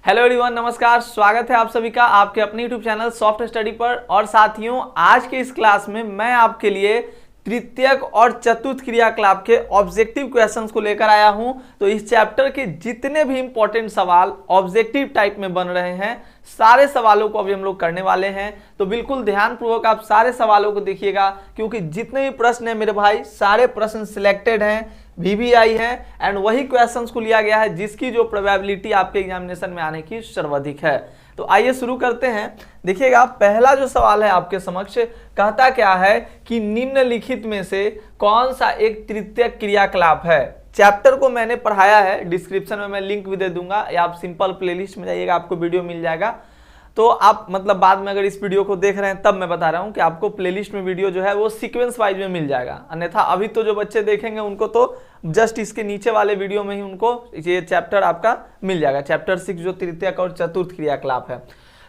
Hello everyone, नमस्कार। स्वागत है आप सभी का आपके अपने यूट्यूब चैनल सॉफ्ट स्टडी पर। और साथियों, आज के इस क्लास में मैं आपके लिए तृतीयक और चतुर्थ क्रियाकलाप के ऑब्जेक्टिव क्वेश्चंस को लेकर आया हूं। तो इस चैप्टर के जितने भी इंपॉर्टेंट सवाल ऑब्जेक्टिव टाइप में बन रहे हैं, सारे सवालों को अभी हम लोग करने वाले हैं। तो बिल्कुल ध्यानपूर्वक आप सारे सवालों को देखिएगा, क्योंकि जितने भी प्रश्न हैं मेरे भाई, सारे प्रश्न सिलेक्टेड हैं, VBI है एंड वही क्वेश्चंस को लिया गया है जिसकी जो प्रोबेबिलिटी आपके एग्जामिनेशन में आने की सर्वाधिक है। तो आइए शुरू करते हैं। देखिएगा, पहला जो सवाल है आपके समक्ष, कहता क्या है कि निम्नलिखित में से कौन सा एक तृतीयक क्रियाकलाप है। चैप्टर को मैंने पढ़ाया है, डिस्क्रिप्शन में मैं लिंक भी दे दूंगा, या आप सिंपल प्लेलिस्ट में जाइएगा, आपको वीडियो मिल जाएगा। तो आप मतलब बाद में अगर इस वीडियो को देख रहे हैं तब मैं बता रहा हूं कि आपको प्लेलिस्ट में वीडियो जो है वो सीक्वेंस वाइज में मिल जाएगा। अन्यथा अभी तो जो बच्चे देखेंगे उनको तो जस्ट इसके नीचे वाले वीडियो में ही उनको ये चैप्टर आपका मिल जाएगा, चैप्टर 6 जो तृतीयक और चतुर्थ क्रियाकलाप है।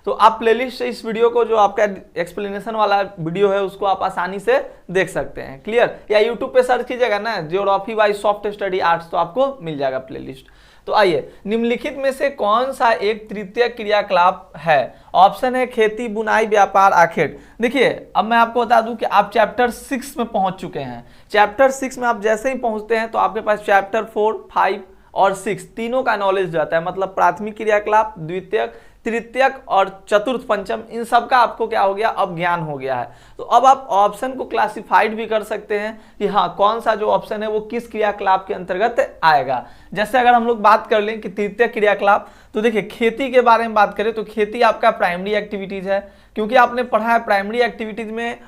तो आप प्लेलिस्ट से इस वीडियो को, जो आपका एक्सप्लेनेशन वाला वीडियो है, उसको आप आसानी से देख सकते हैं। क्लियर? या यूट्यूब पे सर्च कीजिएगा ना, geography bye soft study arts, तो आपको मिल जाएगा प्लेलिस्ट। तो आइए, निम्नलिखित में से कौन सा एक तृतीयक क्रियाकलाप है। ऑप्शन है खेती, बुनाई, व्यापार, आखेट। देखिए, अब मैं आपको बता दूं कि आप चैप्टर 6 में पहुंच चुके हैं। चैप्टर 6 में आप जैसे ही पहुंचते हैं तो आपके पास चैप्टर 4, 5 और 6 तीनों का नॉलेज जाता है। मतलब प्राथमिक क्रियाकलाप, द्वितीयक, तृतीयक और चतुर्थ, पंचम, इन सब का आपको क्या हो गया, अब ज्ञान हो गया है। तो अब आप ऑप्शन को क्लासिफाइड भी कर सकते हैं कि हाँ, कौन सा जो ऑप्शन है वो किस क्रियाकलाप के अंतर्गत आएगा। जैसे अगर हम लोग बात कर लें कि तृतीयक क्रियाकलाप, तो देखिए खेती के बारे में बात करें तो खेती आपका प्राइमरी एक्टिविटीज है, क्योंकि आपने पढ़ा है प्राइमरी एक्टिविटीज में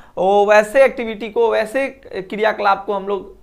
वैसे एक्टिविटी को, वैसे क्रियाकलाप को हम लोग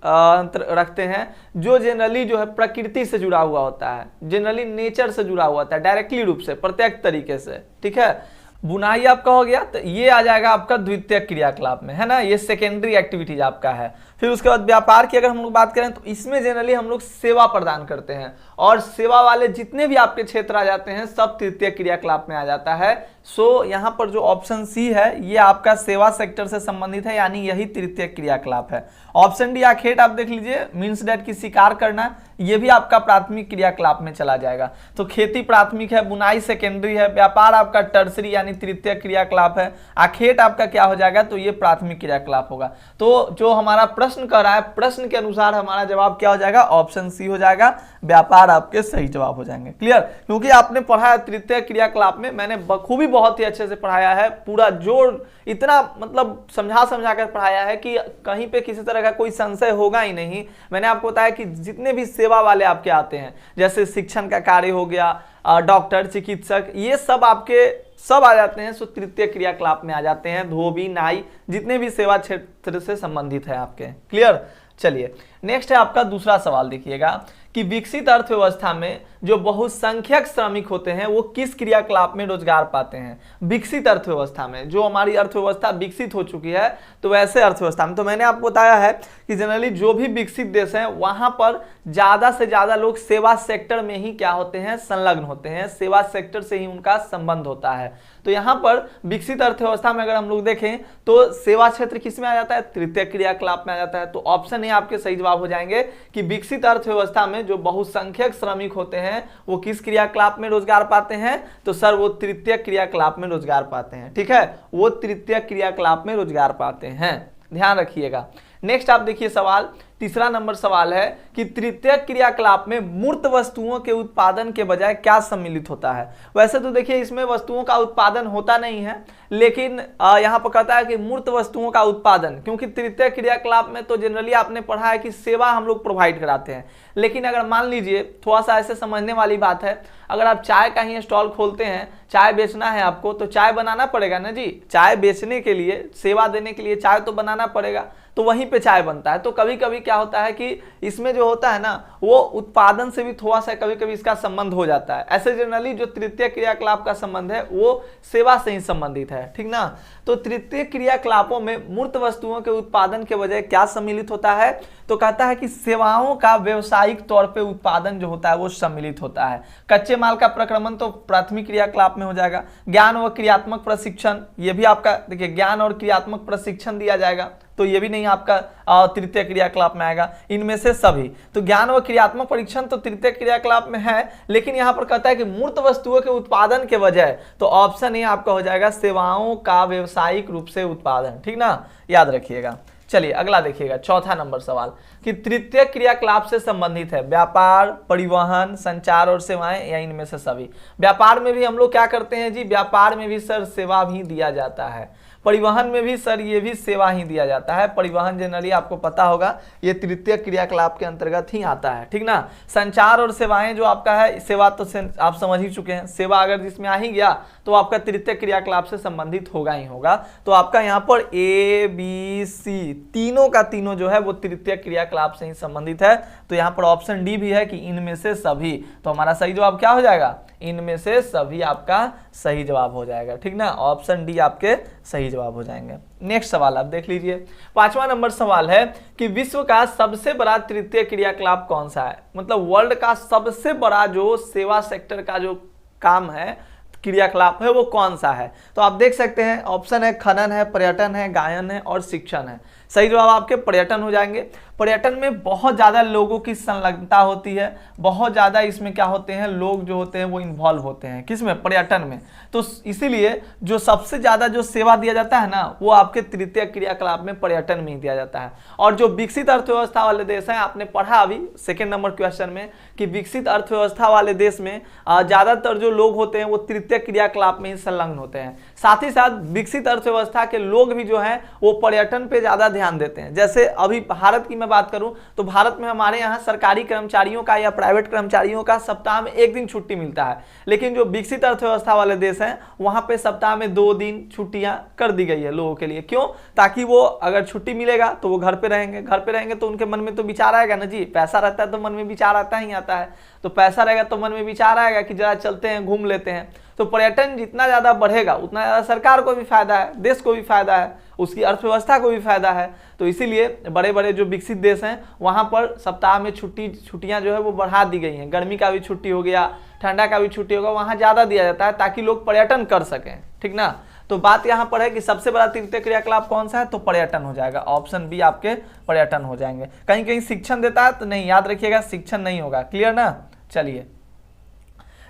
रखते हैं जो जनरली जो है प्रकृति से जुड़ा हुआ होता है, जनरली नेचर से जुड़ा हुआ होता है, डायरेक्टली रूप से, प्रत्यक्ष तरीके से। ठीक है, बुनाई आपका हो गया, तो ये आ जाएगा आपका द्वितीयक क्रियाकलाप में, है ना, ये सेकेंडरी एक्टिविटीज आपका है। फिर उसके बाद व्यापार की अगर हम लोग बात करें तो इसमें जनरली हम लोग सेवा प्रदान करते हैं, और सेवा वाले जितने भी आपके क्षेत्र आ जाते हैं सब तृतीयक क्रियाकलाप में आ जाता है। सो यहाँ पर जो ऑप्शन सी है ये आपका सेवा सेक्टर से संबंधित है, यानी यही तृतीयक क्रियाकलाप है। ऑप्शन डी आखेट आप देख लीजिए, मीन्स डेट की शिकार करना, ये भी आपका प्राथमिक क्रियाकलाप में चला जाएगा। तो खेती प्राथमिक है, बुनाई सेकेंडरी है, व्यापार आपका टर्सरी यानी तृतीयक क्रियाकलाप है, आखेट आपका क्या हो जाएगा, तो ये प्राथमिक क्रियाकलाप होगा। तो जो हमारा प्रश्न कर रहा है, प्रश्न के अनुसार हमारा जवाब क्या हो जाएगा, ऑप्शन सी हो जाएगा, व्यापार आपके सही जवाब हो जाएंगे। क्लियर? क्योंकि आपने पढ़ा है तृतीयक क्रियाकलाप में, मैंने बखूबी बहुत ही अच्छे से पढ़ाया है, पूरा जोर इतना मतलब समझा कर पढ़ाया है कि कहीं पे किसी तरह का कोई संशय होगा ही नहीं। मैंने आपको बताया कि जितने भी सेवा वाले आपके आते हैं, जैसे शिक्षण का कार्य हो गया, डॉक्टर, चिकित्सक, ये सब आपके सब आ जाते हैं, सो तृतीय क्रियाकलाप में आ जाते हैं। धोबी, नाई, जितने भी सेवा क्षेत्र से संबंधित है आपके। क्लियर? चलिए, नेक्स्ट है आपका दूसरा सवाल। देखिएगा कि विकसित अर्थव्यवस्था में जो बहुसंख्यक श्रमिक होते हैं वो किस क्रियाकलाप में रोजगार पाते हैं। विकसित अर्थव्यवस्था में, जो हमारी अर्थव्यवस्था विकसित हो चुकी है, तो वैसे अर्थव्यवस्था में, तो मैंने आपको बताया है कि जनरली जो भी विकसित देश हैं वहां पर ज्यादा से ज्यादा लोग सेवा सेक्टर में ही क्या होते हैं, संलग्न होते हैं, सेवा सेक्टर से ही उनका संबंध होता है। तो यहाँ पर विकसित अर्थव्यवस्था में अगर हम लोग देखें तो सेवा क्षेत्र किस में आ जाता है, तृतीय क्रियाकलाप में आ जाता है। तो ऑप्शन ए आपके सही जवाब हो जाएंगे कि विकसित अर्थव्यवस्था में जो बहुसंख्यक श्रमिक होते हैं वो किस क्रियाकलाप में रोजगार पाते हैं, तो सर वो तृतीय क्रियाकलाप में रोजगार पाते हैं। ठीक है, वो तृतीय क्रियाकलाप में रोजगार पाते हैं, ध्यान रखिएगा। नेक्स्ट आप देखिए सवाल, तीसरा नंबर सवाल है कि तृतीयक क्रियाकलाप में मूर्त वस्तुओं के उत्पादन के बजाय क्या सम्मिलित होता है। वैसे तो देखिए इसमें वस्तुओं का उत्पादन होता नहीं है, लेकिन यहाँ पर कहता है कि मूर्त वस्तुओं का उत्पादन, क्योंकि तृतीय क्रियाकलाप में तो जनरली आपने पढ़ा है कि सेवा हम लोग प्रोवाइड कराते हैं। लेकिन अगर मान लीजिए, थोड़ा सा ऐसे समझने वाली बात है, अगर आप चाय का ही स्टॉल खोलते हैं, चाय बेचना है आपको, तो चाय बनाना पड़ेगा ना जी। चाय बेचने के लिए, सेवा देने के लिए चाय तो बनाना पड़ेगा, तो वहीं पे चाय बनता है। तो कभी कभी क्या होता है कि इसमें जो होता है ना, वो उत्पादन से भी थोड़ा सा कभी कभी इसका संबंध हो जाता है। ऐसे जनरली जो तृतीय क्रियाकलाप का संबंध है वो सेवा से ही संबंधित है, ठीक ना। तो तृतीय क्रियाकलापों में मूर्त वस्तुओं के उत्पादन के बजाय क्या सम्मिलित होता है, तो कहता है कि सेवाओं का व्यवसायिक तौर पे उत्पादन जो होता है वो सम्मिलित होता है। कच्चे माल का प्रक्रमण तो प्राथमिक क्रियाकलाप में हो जाएगा। ज्ञान व क्रियात्मक प्रशिक्षण, ये भी आपका देखिए ज्ञान और क्रियात्मक प्रशिक्षण दिया जाएगा, तो ये भी नहीं आपका तृतीय क्रियाकलाप में आएगा। इनमें से सभी, तो ज्ञान व क्रियात्मक परीक्षण तो तृतीय क्रियाकलाप में है, लेकिन यहाँ पर कहता है कि मूर्त वस्तुओं के उत्पादन के बजाय, तो ऑप्शन ए आपका हो जाएगा सेवाओं का व्यवसायिक रूप से उत्पादन, ठीक ना, याद रखिएगा। चलिए अगला देखिएगा, चौथा नंबर सवाल कि तृतीय क्रियाकलाप से संबंधित है व्यापार, परिवहन, संचार और सेवाएं या इनमें से सभी। व्यापार में भी हम लोग क्या करते हैं जी, व्यापार में भी सर सेवा भी दिया जाता है, परिवहन में भी सर ये भी सेवा ही दिया जाता है। परिवहन जनरली आपको पता होगा ये तृतीय क्रियाकलाप के अंतर्गत ही आता है, ठीक ना। संचार और सेवाएं जो आपका है, सेवा तो आप समझ ही चुके हैं, सेवा अगर जिसमें आ ही गया तो आपका तृतीय क्रियाकलाप से संबंधित होगा ही होगा। तो आपका यहाँ पर ए बी सी तीनों का तीनों जो है वो तृतीय क्रियाकलाप से ही संबंधित है। तो यहाँ पर ऑप्शन डी भी है कि इनमें से सभी, तो हमारा सही जवाब क्या हो जाएगा, इनमें से सभी आपका सही जवाब हो जाएगा, ठीक ना, ऑप्शन डी आपके सही जवाब हो जाएंगे। नेक्स्ट सवाल आप देख लीजिए, पांचवा नंबर सवाल है कि विश्व का सबसे बड़ा तृतीय क्रियाकलाप कौन सा है, मतलब वर्ल्ड का सबसे बड़ा जो सेवा सेक्टर का जो काम है, क्रियाकलाप है, वो कौन सा है। तो आप देख सकते हैं ऑप्शन है खनन है, पर्यटन है, गायन है और शिक्षण है। सही जवाब आपके पर्यटन हो जाएंगे। पर्यटन में बहुत ज़्यादा लोगों की संलग्नता होती है, बहुत ज़्यादा इसमें क्या होते हैं, लोग जो होते हैं वो इन्वॉल्व होते हैं, किसमें, पर्यटन में। तो इसीलिए जो सबसे ज़्यादा जो सेवा दिया जाता है ना, वो आपके तृतीय क्रियाकलाप में पर्यटन में ही दिया जाता है। और जो विकसित अर्थव्यवस्था वाले देश हैं, आपने पढ़ा अभी सेकेंड नंबर क्वेश्चन में कि विकसित अर्थव्यवस्था वाले देश में ज़्यादातर जो लोग होते हैं वो तृतीय क्रियाकलाप में ही संलग्न होते हैं। साथ ही साथ विकसित अर्थव्यवस्था के लोग भी जो हैं वो पर्यटन पे ज़्यादा ध्यान देते हैं। जैसे अभी भारत की मैं बात करूं तो भारत में हमारे यहाँ सरकारी कर्मचारियों का या प्राइवेट कर्मचारियों का सप्ताह में 1 दिन छुट्टी मिलता है, लेकिन जो विकसित अर्थव्यवस्था वाले देश हैं वहां पे सप्ताह में 2 दिन छुट्टियां कर दी गई है लोगों के लिए। क्यों, ताकि वो अगर छुट्टी मिलेगा तो वो घर पे रहेंगे, घर पे रहेंगे तो उनके मन में तो विचार आएगा ना जी, पैसा रहता है तो मन में विचार आता ही आता है, तो पैसा रहेगा तो मन में विचार आएगा कि जरा चलते हैं घूम लेते हैं। तो पर्यटन जितना ज़्यादा बढ़ेगा उतना ज़्यादा सरकार को भी फायदा है, देश को भी फायदा है, उसकी अर्थव्यवस्था को भी फायदा है। तो इसीलिए बड़े बड़े जो विकसित देश हैं वहाँ पर सप्ताह में छुट्टियाँ जो है वो बढ़ा दी गई हैं, गर्मी का भी छुट्टी हो गया, ठंडा का भी छुट्टी होगा, वहाँ ज़्यादा दिया जाता है ताकि लोग पर्यटन कर सकें, ठीक ना। तो बात यहाँ पर है कि सबसे बड़ा तृतीय क्रियाकलाप कौन सा है, तो पर्यटन हो जाएगा, ऑप्शन बी आपके पर्यटन हो जाएंगे। कहीं कहीं शिक्षण देता है तो नहीं, याद रखिएगा शिक्षण नहीं होगा, क्लियर ना। चलिए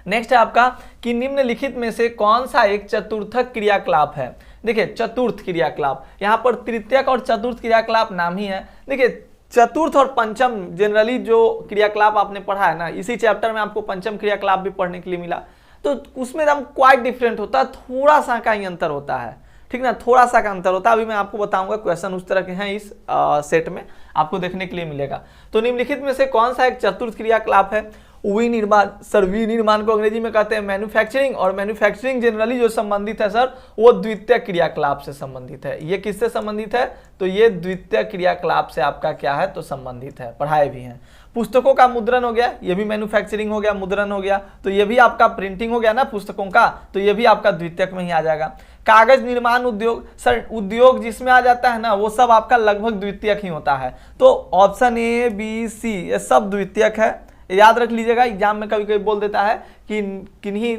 नेक्स्ट है आपका कि निम्नलिखित में से कौन सा एक चतुर्थक क्रियाकलाप है। देखिए चतुर्थ क्रियाकलाप, यहाँ पर तृतीयक और चतुर्थ क्रियाकलाप नाम ही है। देखिए चतुर्थ और पंचम जनरली जो क्रियाकलाप आपने पढ़ा है ना, इसी चैप्टर में आपको पंचम क्रियाकलाप भी पढ़ने के लिए मिला, तो उसमें एकदम क्वाइट डिफरेंट होता है, थोड़ा सा का ही अंतर होता है, ठीक ना, थोड़ा सा का अंतर होता है। अभी मैं आपको बताऊंगा, क्वेश्चन उस तरह के हैं इस सेट में आपको देखने के लिए मिलेगा। तो निम्नलिखित में से कौन सा एक चतुर्थ क्रियाकलाप है। विनिर्माण, सर विनिर्माण को अंग्रेजी में कहते हैं मैन्युफैक्चरिंग, और मैन्युफैक्चरिंग जनरली जो संबंधित है सर वो द्वितीय क्रियाकलाप से संबंधित है। ये किससे संबंधित है, तो ये द्वितीय क्रियाकलाप से आपका क्या है, तो संबंधित है, पढ़ाए भी हैं। पुस्तकों का मुद्रण हो गया, ये भी मैन्युफैक्चरिंग हो गया, मुद्रण हो गया, तो ये भी आपका प्रिंटिंग हो गया ना पुस्तकों का, तो ये भी आपका द्वितीयक में ही आ जाएगा। कागज निर्माण उद्योग, सर उद्योग जिसमें आ जाता है ना वो सब आपका लगभग द्वितीयक ही होता है। तो ऑप्शन ए बी सी ये सब द्वितीयक है, याद रख लीजिएगा। एग्जाम में कभी कभी बोल देता है कि किन्हीं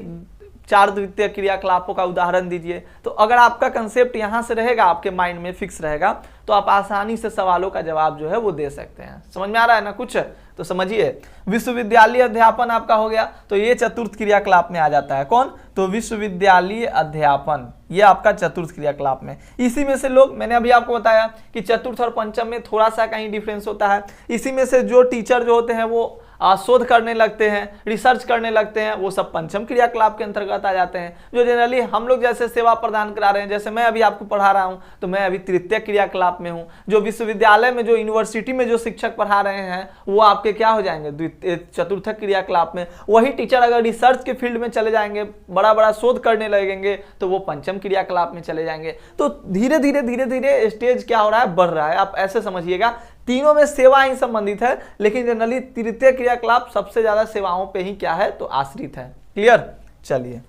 4 द्वितीय क्रियाकलापों का उदाहरण दीजिए, तो अगर आपका कंसेप्ट यहाँ से रहेगा, आपके माइंड में फिक्स रहेगा, तो आप आसानी से सवालों का जवाब जो है वो दे सकते हैं। समझ में आ रहा है ना कुछ, तो समझिए। विश्वविद्यालय अध्यापन आपका हो गया, तो ये चतुर्थ क्रियाकलाप में आ जाता है। कौन, तो विश्वविद्यालय अध्यापन, ये आपका चतुर्थ क्रियाकलाप में। इसी में से लोग, मैंने अभी आपको बताया कि चतुर्थ और पंचम में थोड़ा सा कहीं डिफरेंस होता है। इसी में से जो टीचर जो होते हैं वो शोध करने लगते हैं, रिसर्च करने लगते हैं, वो सब पंचम क्रियाकलाप के अंतर्गत आ जाते हैं। जो जनरली हम लोग जैसे सेवा प्रदान करा रहे हैं, जैसे मैं अभी आपको पढ़ा रहा हूं, तो मैं अभी तृतीय क्रियाकलाप में हूं। जो विश्वविद्यालय में, जो यूनिवर्सिटी में जो शिक्षक पढ़ा रहे हैं, वो आपके क्या हो जाएंगे, द्वितीय चतुर्थ क्रियाकलाप में। वही टीचर अगर रिसर्च के फील्ड में चले जाएंगे, बड़ा बड़ा शोध करने लगेंगे, तो वो पंचम क्रियाकलाप में चले जाएंगे। तो धीरे धीरे स्टेज क्या हो रहा है, बढ़ रहा है। आप ऐसे समझिएगा, तीनों में सेवा ही संबंधित है, लेकिन जनरली तृतीय क्रियाकलाप सबसे ज्यादा सेवाओं पे ही क्या है, तो आश्रित है। क्लियर। चलिए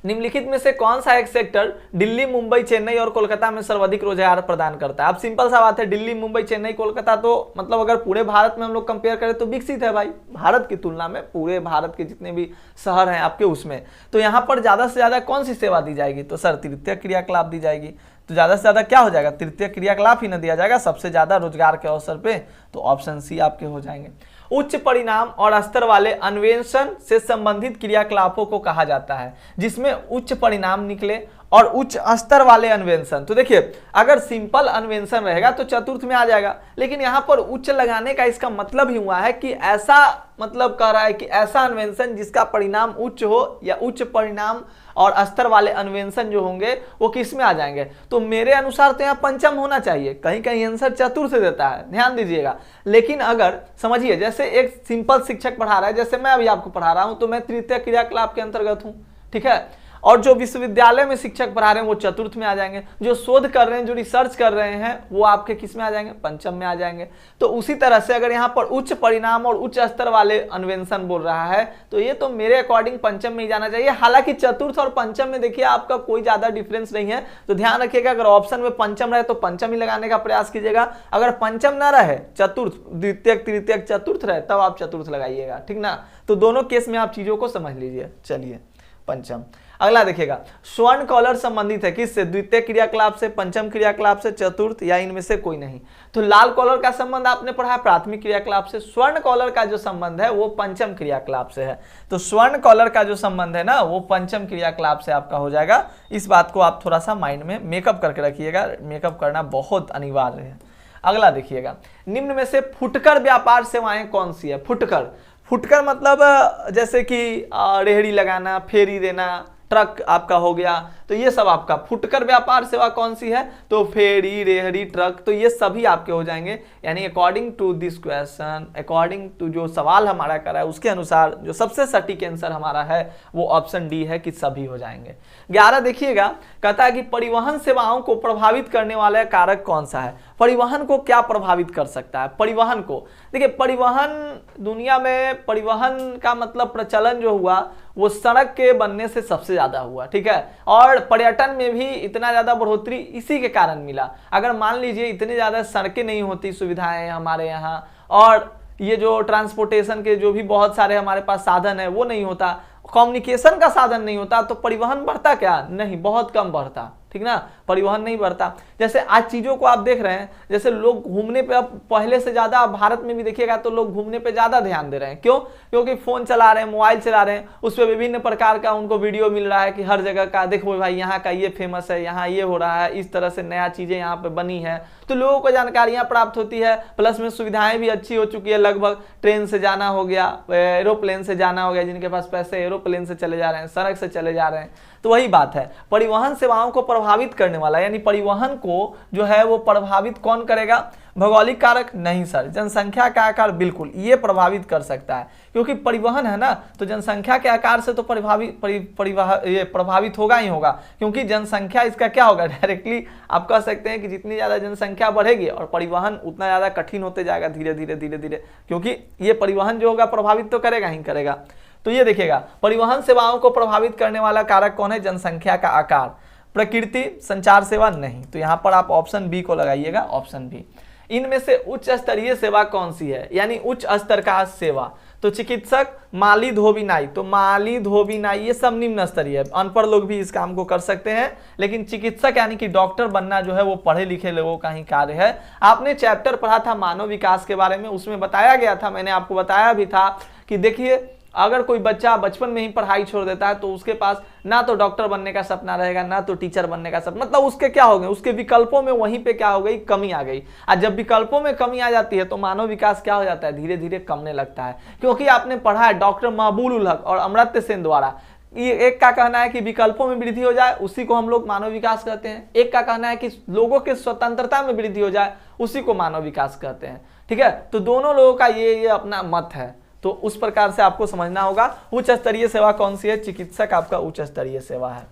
निम्नलिखित में से कौन सा एक सेक्टर दिल्ली, मुंबई, चेन्नई और कोलकाता में सर्वाधिक रोजगार प्रदान करता है? अब सिंपल सा बात है, दिल्ली, मुंबई, चेन्नई, कोलकाता तो मतलब अगर पूरे भारत में हम लोग कंपेयर करें तो विकसित है भाई, भारत की तुलना में पूरे भारत के जितने भी शहर हैं आपके उसमें। तो यहाँ पर ज्यादा से ज्यादा कौन सी सेवा दी जाएगी? तो सर तृतीय क्रियाकलाप दी जाएगी। तो ज्यादा से ज्यादा क्या हो जाएगा? तृतीय क्रियाकलाप ही ना दिया जाएगा सबसे ज्यादा रोजगार के अवसर पे, तो ऑप्शन सी आपके हो जाएंगे। उच्च परिणाम और स्तर वाले अन्वेषण से संबंधित क्रियाकलापों को कहा जाता है जिसमें उच्च परिणाम निकले और उच्च स्तर वाले अन्वेषण। तो देखिए अगर सिंपल अन्वेषण रहेगा तो चतुर्थ में आ जाएगा, लेकिन यहां पर उच्च लगाने का इसका मतलब ही हुआ है कि ऐसा मतलब कह रहा है कि ऐसा अन्वेषण जिसका परिणाम उच्च हो, या उच्च परिणाम और स्तर वाले अन्वेषण जो होंगे वो किस में आ जाएंगे? तो मेरे अनुसार तो यहाँ पंचम होना चाहिए, कहीं कहीं आंसर चतुर्थ से देता है, ध्यान दीजिएगा। लेकिन अगर समझिए जैसे एक सिंपल शिक्षक पढ़ा रहा है, जैसे मैं अभी आपको पढ़ा रहा हूं तो मैं तृतीय क्रियाकलाप के अंतर्गत हूं, ठीक है। और जो विश्वविद्यालय में शिक्षक पढ़ा रहे हैं वो चतुर्थ में आ जाएंगे, जो शोध कर रहे हैं, जो रिसर्च कर रहे हैं वो आपके किस में आ जाएंगे? पंचम में आ जाएंगे। तो उसी तरह से अगर यहाँ पर उच्च परिणाम और उच्च स्तर वाले अन्वेषण बोल रहा है तो ये तो मेरे अकॉर्डिंग पंचम में ही जाना चाहिए। हालांकि चतुर्थ और पंचम में देखिए आपका कोई ज्यादा डिफरेंस नहीं है, तो ध्यान रखिएगा अगर ऑप्शन में पंचम रहे तो पंचम ही लगाने का प्रयास कीजिएगा, अगर पंचम ना रहे, चतुर्थ, द्वितीय, तृतीय, चतुर्थ रहे तब आप चतुर्थ लगाइएगा, ठीक ना। तो दोनों केस में आप चीजों को समझ लीजिए। चलिए पंचम। अगला देखिएगा, स्वर्ण कॉलर संबंधित है किससे? द्वितीय क्रियाकलाप से, पंचम क्रियाकलाप से, चतुर्थ, या इनमें से कोई नहीं। तो लाल कॉलर का संबंध आपने पढ़ा है प्राथमिक क्रियाकलाप से, स्वर्ण कॉलर का जो संबंध है वो पंचम क्रियाकलाप से है। तो स्वर्ण कॉलर का जो संबंध है ना वो पंचम क्रियाकलाप से आपका हो जाएगा। इस बात को आप थोड़ा सा माइंड में मेकअप करके रखिएगा, मेकअप करना बहुत अनिवार्य है। अगला देखिएगा, निम्न में से फुटकर व्यापार सेवाएं कौन सी है? फुटकर, फुटकर मतलब जैसे कि रेहड़ी लगाना, फेरी देना, ट्रक आपका हो गया, तो ये सब आपका फुटकर व्यापार सेवा कौन सी है? तो फेरी, रेहड़ी, ट्रक, तो ये सभी आपके हो जाएंगे। यानी according to this question, according to जो सवाल हमारा करा है उसके अनुसार जो सबसे सटीक आंसर हमारा है वो ऑप्शन डी है कि सभी हो जाएंगे। 11 देखिएगा, कहता है कि परिवहन सेवाओं को प्रभावित करने वाला कारक कौन सा है? परिवहन को क्या प्रभावित कर सकता है? परिवहन को देखिए, परिवहन दुनिया में परिवहन का मतलब प्रचलन जो हुआ वो सड़क के बनने से सबसे ज्यादा हुआ, ठीक है। और पर्यटन में भी इतना ज्यादा बढ़ोतरी इसी के कारण मिला। अगर मान लीजिए इतने ज्यादा सड़कें नहीं होती, सुविधाएं हमारे यहाँ, और ये जो ट्रांसपोर्टेशन के जो भी बहुत सारे हमारे पास साधन है वो नहीं होता, कम्युनिकेशन का साधन नहीं होता, तो परिवहन बढ़ता क्या? नहीं, बहुत कम बढ़ता, ठीक ना, परिवहन नहीं बढ़ता। जैसे आज चीजों को आप देख रहे हैं, जैसे लोग घूमने पे अब पहले से ज्यादा, भारत में भी देखिएगा तो लोग घूमने पे ज्यादा ध्यान दे रहे हैं। क्यों? क्योंकि फोन चला रहे हैं, मोबाइल चला रहे हैं, उस पर विभिन्न प्रकार का उनको वीडियो मिल रहा है कि हर जगह का देखो भाई यहाँ का ये फेमस है, यहाँ ये हो रहा है, इस तरह से नया चीजें यहाँ पे बनी है, तो लोगों को जानकारियां प्राप्त होती है। प्लस में सुविधाएं भी अच्छी हो चुकी है, लगभग ट्रेन से जाना हो गया, एरोप्लेन से जाना हो गया, जिनके पास पैसे एरोप्लेन से चले जा रहे हैं, सड़क से चले जा रहे हैं। तो वही बात है, परिवहन सेवाओं को प्रभावित करने वाला, यानी परिवहन को जो है वो प्रभावित कौन करेगा? भौगोलिक कारक? नहीं सर, जनसंख्या का आकार बिल्कुल ये प्रभावित कर सकता है, क्योंकि परिवहन है ना, तो जनसंख्या के आकार से तो प्रभावित होगा ही होगा, क्योंकि जनसंख्या इसका क्या होगा? डायरेक्टली आप कह सकते हैं कि जितनी ज्यादा जनसंख्या बढ़ेगी और परिवहन उतना ज्यादा कठिन होते जाएगा धीरे धीरे धीरे धीरे, क्योंकि ये परिवहन जो होगा प्रभावित तो करेगा ही करेगा। तो ये देखिएगा, परिवहन सेवाओं को प्रभावित करने वाला कारक कौन है? जनसंख्या का आकार। प्रकृति, संचार सेवा? नहीं। तो यहां पर आप ऑप्शन बी को लगाइएगा, ऑप्शन बी। इनमें से उच्च स्तरीय सेवा कौन सी है? यानी उच्च स्तर का सेवा। तो चिकित्सक, माली, धोबीनाई, तो माली, धोबीनाई ये सब निम्न स्तरीय है, अनपढ़ लोग भी इस काम को कर सकते हैं, लेकिन चिकित्सक यानी कि डॉक्टर बनना जो है वो पढ़े लिखे लोगों का ही कार्य है। आपने चैप्टर पढ़ा था मानव विकास के बारे में, उसमें बताया गया था, मैंने आपको बताया भी था कि देखिए अगर कोई बच्चा बचपन में ही पढ़ाई छोड़ देता है तो उसके पास ना तो डॉक्टर बनने का सपना रहेगा, ना तो टीचर बनने का सपना, मतलब उसके क्या हो गए, उसके विकल्पों में वहीं पे क्या हो गई? कमी आ गई। और जब विकल्पों में कमी आ जाती है तो मानव विकास क्या हो जाता है? धीरे धीरे कमने लगता है। क्योंकि आपने पढ़ा है डॉक्टर महबूब उल हक और अमर्त्य सेन द्वारा, ये एक का कहना है कि विकल्पों में वृद्धि हो जाए, उसी को हम लोग मानव विकास कहते हैं। एक का कहना है कि लोगों के स्वतंत्रता में वृद्धि हो जाए, उसी को मानव विकास कहते हैं, ठीक है। तो दोनों लोगों का ये अपना मत है, तो उस प्रकार से आपको समझना होगा। उच्च स्तरीय सेवा कौन सी है? चिकित्सक आपका उच्च स्तरीय सेवा है।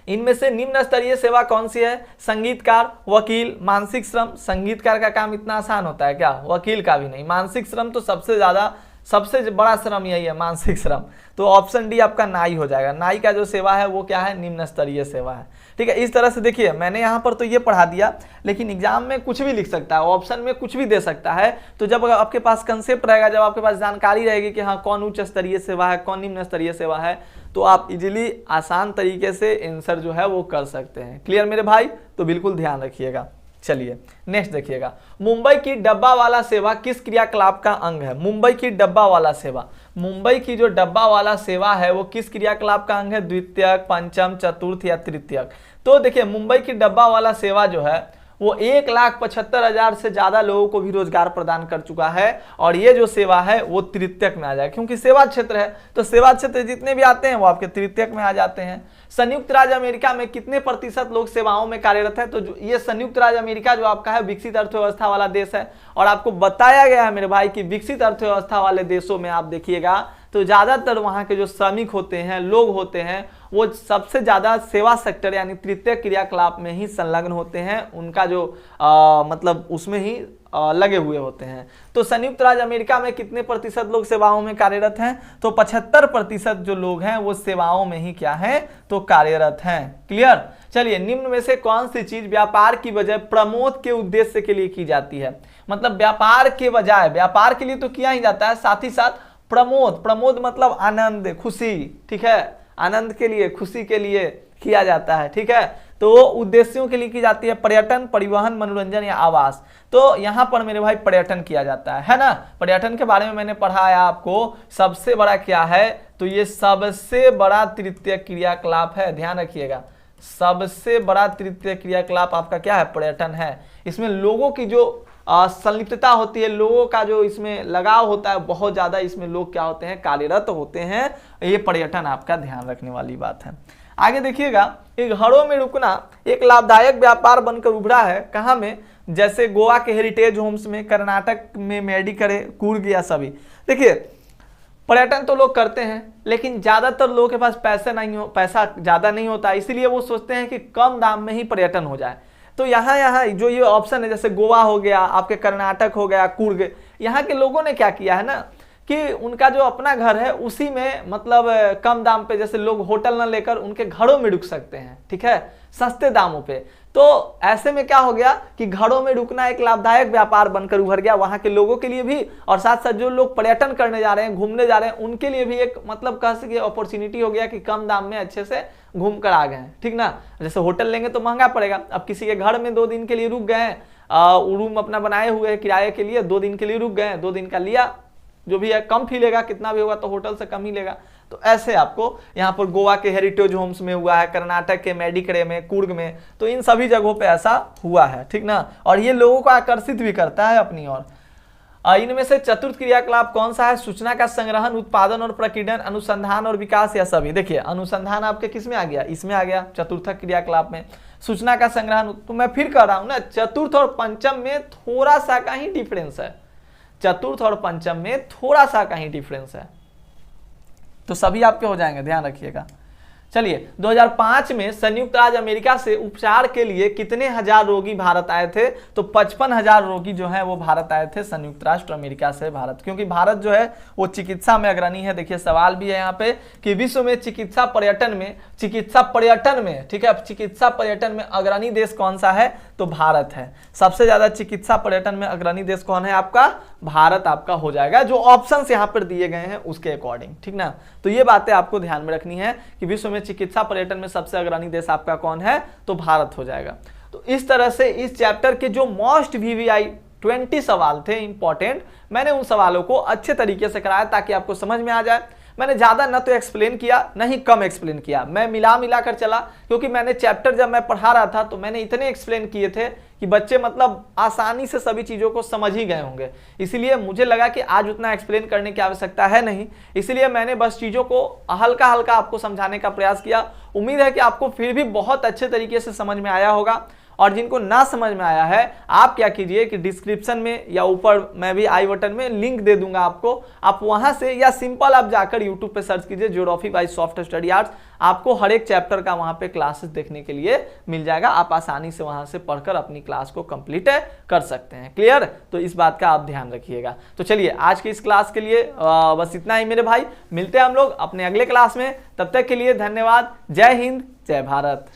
इनमें से निम्न स्तरीय सेवा कौन सी है? संगीतकार, वकील, मानसिक श्रम। संगीतकार का काम इतना आसान होता है क्या? वकील का भी नहीं। मानसिक श्रम तो सबसे ज्यादा सबसे बड़ा श्रम यही है, मानसिक श्रम। तो ऑप्शन डी आपका नाई हो जाएगा। नाई का जो सेवा है वो क्या है, निम्न स्तरीय सेवा है। ठीक है, इस तरह से देखिए मैंने यहाँ पर तो ये पढ़ा दिया, लेकिन एग्जाम में कुछ भी लिख सकता है, ऑप्शन में कुछ भी दे सकता है। तो जब आपके पास कंसेप्ट रहेगा, जब आपके पास जानकारी रहेगी कि हाँ कौन उच्च स्तरीय सेवा है, कौन निम्न स्तरीय सेवा है, तो आप इजीली आसान तरीके से आंसर जो है वो कर सकते हैं। क्लियर मेरे भाई? तो बिल्कुल ध्यान रखिएगा। चलिए नेक्स्ट देखिएगा, मुंबई की डब्बा वाला सेवा किस क्रियाकलाप का अंग है? मुंबई की डब्बा वाला सेवा, मुंबई की जो डब्बा वाला सेवा है वो किस क्रियाकलाप का अंग है? द्वितीयक, पंचम, चतुर्थ या तृतीयक? तो देखिए मुंबई की डब्बा वाला सेवा जो है वो 1,75,000 से ज्यादा लोगों को भी रोजगार प्रदान कर चुका है, और ये जो सेवा है वो तृतीयक में आ जाए, क्योंकि सेवा क्षेत्र है तो सेवा क्षेत्र जितने भी आते हैं वो आपके तृतीयक में आ जाते हैं। संयुक्त राज्य अमेरिका में कितने प्रतिशत लोग सेवाओं में कार्यरत है? तो ये संयुक्त राज्य अमेरिका जो आपका है विकसित अर्थव्यवस्था वाला देश है, और आपको बताया गया है मेरे भाई कि विकसित अर्थव्यवस्था वाले देशों में आप देखिएगा तो ज्यादातर वहां के जो श्रमिक होते हैं, लोग होते हैं, वो सबसे ज्यादा सेवा सेक्टर यानी तृतीय क्रियाकलाप में ही संलग्न होते हैं, उनका जो मतलब उसमें ही लगे हुए होते हैं। तो संयुक्त राज्य अमेरिका में कितने प्रतिशत लोग सेवाओं में कार्यरत हैं? तो 75% जो लोग हैं वो सेवाओं में ही क्या है, तो कार्यरत हैं। क्लियर? चलिए, निम्न में से कौन सी चीज व्यापार की बजाय प्रमोद के उद्देश्य के लिए की जाती है? मतलब व्यापार के बजाय, व्यापार के लिए तो किया ही जाता है, साथ ही साथ प्रमोद, प्रमोद मतलब आनंद, खुशी, ठीक है, आनंद के लिए, खुशी के लिए किया जाता है। ठीक है, तो उद्देश्यों के लिए की जाती है, पर्यटन, परिवहन, मनोरंजन या आवास। तो यहां पर मेरे भाई पर्यटन किया जाता है ना। पर्यटन के बारे में मैंने पढ़ाया आपको, सबसे बड़ा क्या है, तो ये सबसे बड़ा तृतीय क्रियाकलाप है, ध्यान रखिएगा। सबसे बड़ा तृतीय क्रियाकलाप आपका क्या है, पर्यटन है। इसमें लोगों की जो संलिप्तता होती है, लोगों का जो इसमें लगाव होता है बहुत ज्यादा, इसमें लोग क्या होते हैं, कार्यरत होते हैं। ये पर्यटन आपका ध्यान रखने वाली बात है। आगे देखिएगा, एक घरों में रुकना एक लाभदायक व्यापार बनकर उभरा है, कहाँ में? जैसे गोवा के हेरिटेज होम्स में, कर्नाटक में मेडिकरे, कूर्ग या सभी। देखिए पर्यटन तो लोग करते हैं, लेकिन ज्यादातर लोगों के पास पैसा ज्यादा नहीं होता, इसीलिए वो सोचते हैं कि कम दाम में ही पर्यटन हो जाए। तो यहाँ जो ये ऑप्शन है, जैसे गोवा हो गया, आपके कर्नाटक हो गया, कूर्ग, यहाँ के लोगों ने क्या किया है ना कि उनका जो अपना घर है उसी में मतलब कम दाम पे, जैसे लोग होटल ना लेकर उनके घरों में रुक सकते हैं, ठीक है, सस्ते दामों पे। तो ऐसे में क्या हो गया कि घरों में रुकना एक लाभदायक व्यापार बनकर उभर गया, वहां के लोगों के लिए भी, और साथ साथ जो लोग पर्यटन करने जा रहे हैं, घूमने जा रहे हैं, उनके लिए भी एक मतलब कह सके अपॉर्चुनिटी हो गया कि कम दाम में अच्छे से घूम कर आ गए हैं। ठीक ना, जैसे होटल लेंगे तो महंगा पड़ेगा, अब किसी के घर में 2 दिन के लिए रुक गए हैं, रूम अपना बनाए हुए है किराए के लिए, 2 दिन के लिए रुक गए, 2 दिन का लिया, जो भी है कम फी लेगा, कितना भी होगा तो होटल से कम ही लेगा। तो ऐसे आपको यहाँ पर गोवा के हेरिटेज होम्स में हुआ है, कर्नाटक के मेडिकरे में, कूर्ग में, तो इन सभी जगहों पे ऐसा हुआ है। ठीक ना, और ये लोगों को आकर्षित भी करता है अपनी ओर। इनमें से चतुर्थ क्रियाकलाप कौन सा है? सूचना का संग्रहण, उत्पादन और प्रकीर्णन, अनुसंधान और विकास या सभी। देखिए अनुसंधान आपके किस में आ गया, इसमें आ गया चतुर्थ क्रियाकलाप में। सूचना का संग्रहण, तो मैं फिर कह रहा हूं ना, चतुर्थ और पंचम में थोड़ा सा का ही डिफरेंस है, चतुर्थ और पंचम में थोड़ा सा का ही डिफरेंस है, तो सभी आपके हो जाएंगे, ध्यान रखिएगा। चलिए, 2005 में संयुक्त राज्य अमेरिका से उपचार के लिए कितने हजार रोगी भारत आए थे? तो 55,000 रोगी जो हैं वो भारत आए थे संयुक्त राष्ट्र अमेरिका से भारत, क्योंकि भारत जो है वो चिकित्सा में अग्रणी है। देखिए सवाल भी है यहाँ पे कि विश्व में चिकित्सा पर्यटन में, ठीक है, चिकित्सा पर्यटन में अग्रणी देश कौन सा है? तो भारत है। सबसे ज्यादा चिकित्सा पर्यटन में अग्रणी देश कौन है आपका? भारत आपका हो जाएगा, जो ऑप्शंस यहाँ पर दिए गए हैं उसके अकॉर्डिंग। ठीक ना, तो ये बातें आपको ध्यान में रखनी है कि विश्व में चिकित्सा पर्यटन में सबसे अग्रणी देश आपका कौन है? तो भारत हो जाएगा। तो इस तरह से इस चैप्टर के जो मोस्ट VVI 20 सवाल थे इंपॉर्टेंट, मैंने उन सवालों को अच्छे तरीके से कराया ताकि आपको समझ में आ जाए। मैंने ज्यादा न तो एक्सप्लेन किया न ही कम एक्सप्लेन किया, मैं मिला कर चला, क्योंकि मैंने चैप्टर जब मैं पढ़ा रहा था तो मैंने इतने एक्सप्लेन किए थे कि बच्चे मतलब आसानी से सभी चीजों को समझ ही गए होंगे। इसीलिए मुझे लगा कि आज उतना एक्सप्लेन करने की आवश्यकता है नहीं, इसलिए मैंने बस चीजों को हल्का हल्का आपको समझाने का प्रयास किया। उम्मीद है कि आपको फिर भी बहुत अच्छे तरीके से समझ में आया होगा, और जिनको ना समझ में आया है आप क्या कीजिए कि डिस्क्रिप्शन में या ऊपर मैं भी आई बटन में लिंक दे दूंगा आपको, आप वहां से या सिंपल आप जाकर यूट्यूब पे सर्च कीजिए geography bye soft study arts, आपको हर एक चैप्टर का वहां पे क्लासेस देखने के लिए मिल जाएगा। आप आसानी से वहां से पढ़कर अपनी क्लास को कंप्लीट कर सकते हैं। क्लियर? तो इस बात का आप ध्यान रखिएगा। तो चलिए आज के इस क्लास के लिए बस इतना ही मेरे भाई, मिलते हैं हम लोग अपने अगले क्लास में। तब तक के लिए धन्यवाद। जय हिंद, जय भारत।